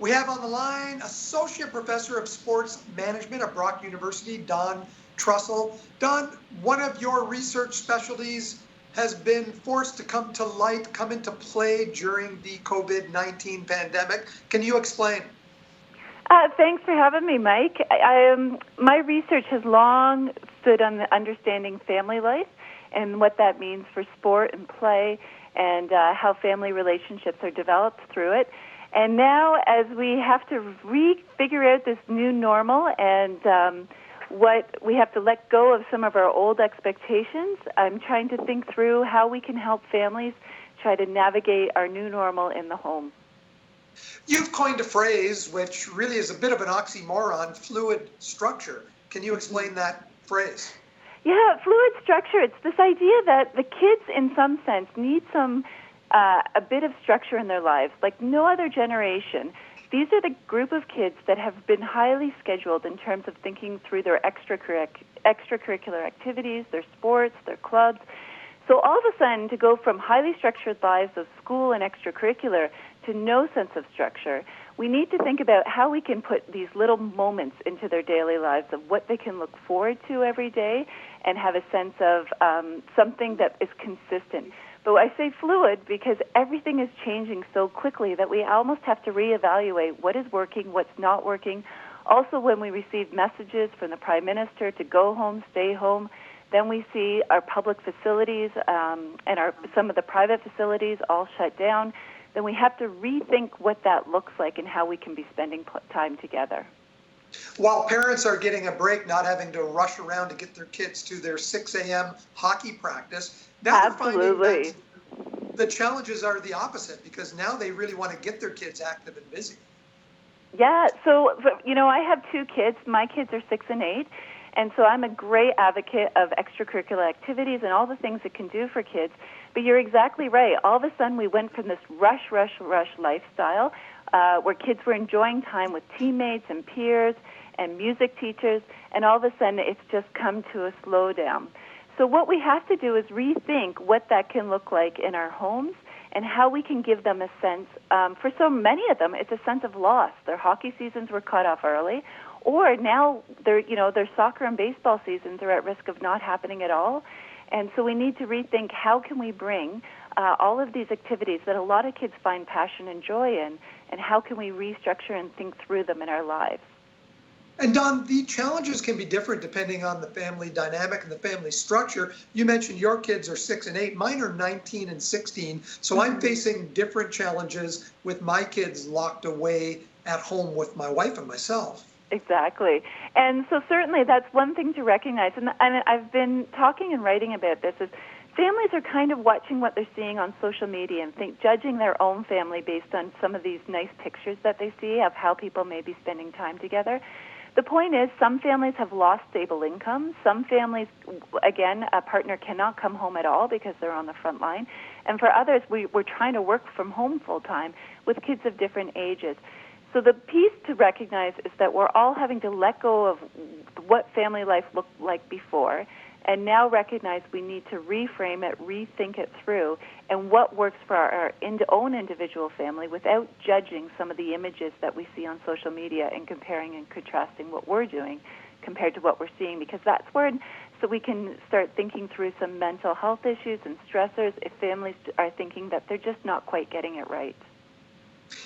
We have on the line Associate Professor of Sports Management at Brock University, Don Trussell. Don, one of your research specialties has been forced to come to light, come into play during the COVID-19 pandemic. Can you explain? Thanks for having me, Mike. My research has long stood on the understanding family life and what that means for sport and play and how family relationships are developed through it. And now as we have to figure out this new normal and what we have to let go of some of our old expectations, I'm trying to think through how we can help families try to navigate our new normal in the home. You've coined a phrase which really is a bit of an oxymoron, fluid structure. Can you explain that phrase? Yeah, fluid structure. It's this idea that the kids, in some sense, need a bit of structure in their lives, like no other generation. These are the group of kids that have been highly scheduled in terms of thinking through their extracurricular activities, their sports, their clubs. So all of a sudden, to go from highly structured lives of school and extracurricular to no sense of structure, we need to think about how we can put these little moments into their daily lives of what they can look forward to every day and have a sense of something that is consistent. But I say fluid because everything is changing so quickly that we almost have to reevaluate what is working, what's not working. Also, when we receive messages from the Prime Minister to go home, stay home, then we see our public facilities and some of the private facilities all shut down. Then we have to rethink what that looks like and how we can be spending time together. While parents are getting a break, not having to rush around to get their kids to their 6 a.m. hockey practice, now Absolutely. They're finding that the challenges are the opposite because now they really want to get their kids active and busy. Yeah, so, I have two kids. My kids are 6 and 8. And so I'm a great advocate of extracurricular activities and all the things it can do for kids. But you're exactly right. All of a sudden we went from this rush lifestyle where kids were enjoying time with teammates and peers and music teachers, and all of a sudden it's just come to a slowdown. So what we have to do is rethink what that can look like in our homes and how we can give them a sense. For so many of them, it's a sense of loss. Their hockey seasons were cut off early, or now their soccer and baseball seasons are at risk of not happening at all. And so we need to rethink how can we bring all of these activities that a lot of kids find passion and joy in, and how can we restructure and think through them in our lives. And Don, the challenges can be different depending on the family dynamic and the family structure. You mentioned your kids are 6 and 8. Mine are 19 and 16. So I'm facing different challenges with my kids locked away at home with my wife and myself. Exactly. And so certainly that's one thing to recognize. And I've been talking and writing about this is families are kind of watching what they're seeing on social media and judging their own family based on some of these nice pictures that they see of how people may be spending time together. The point is, some families have lost stable income. Some families, again, a partner cannot come home at all because they're on the front line. And for others, we're trying to work from home full time with kids of different ages. So the piece to recognize is that we're all having to let go of what family life looked like before and now recognize we need to reframe it, rethink it through, and what works for our own individual family without judging some of the images that we see on social media and comparing and contrasting what we're doing compared to what we're seeing, because that's where so we can start thinking through some mental health issues and stressors if families are thinking that they're just not quite getting it right.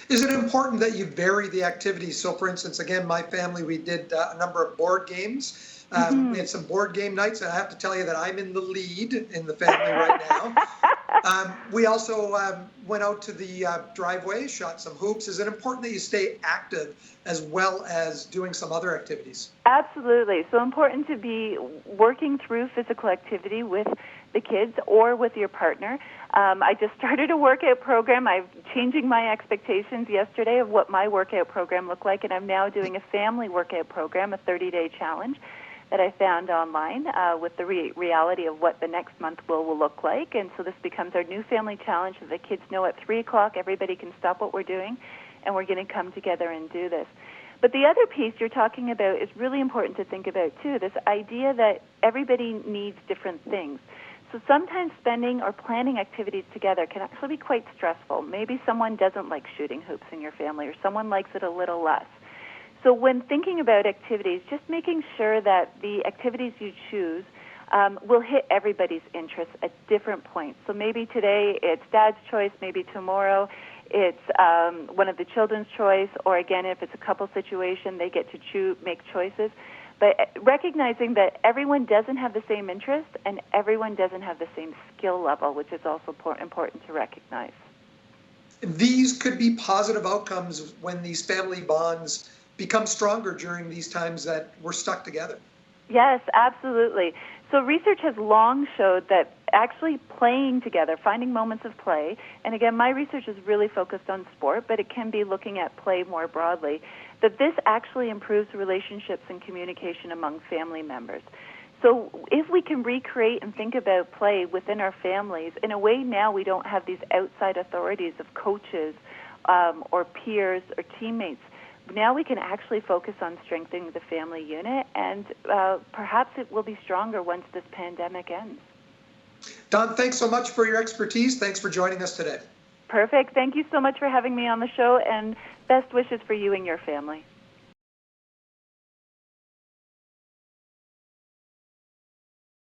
Is it important that you vary the activities? So, for instance, again, my family, we did a number of board games. We had some board game nights, and I have to tell you that I'm in the lead in the family right now. We also went out to the driveway, shot some hoops. Is it important that you stay active as well as doing some other activities? Absolutely. So important to be working through physical activity with the kids or with your partner. I just started a workout program. I'm changing my expectations yesterday of what my workout program looked like, and I'm now doing a family workout program, a 30-day challenge that I found online with the reality of what the next month will look like. And so this becomes our new family challenge that the kids know at 3 o'clock everybody can stop what we're doing, and we're going to come together and do this. But the other piece you're talking about is really important to think about, too, this idea that everybody needs different things. So sometimes spending or planning activities together can actually be quite stressful. Maybe someone doesn't like shooting hoops in your family, or someone likes it a little less. So when thinking about activities, just making sure that the activities you choose will hit everybody's interests at different points. So maybe today it's Dad's choice, maybe tomorrow it's one of the children's choice, or again, if it's a couple situation, they get to make choices. But recognizing that everyone doesn't have the same interest and everyone doesn't have the same skill level, which is also important to recognize. These could be positive outcomes when these family bonds become stronger during these times that we're stuck together. Yes, absolutely. So research has long showed that actually playing together, finding moments of play, and again, my research is really focused on sport, but it can be looking at play more broadly, that this actually improves relationships and communication among family members. So if we can recreate and think about play within our families, in a way now we don't have these outside authorities of coaches or peers or teammates. Now we can actually focus on strengthening the family unit, and perhaps it will be stronger once this pandemic ends. Don, thanks so much for your expertise. Thanks for joining us today. Perfect. Thank you so much for having me on the show, and best wishes for you and your family.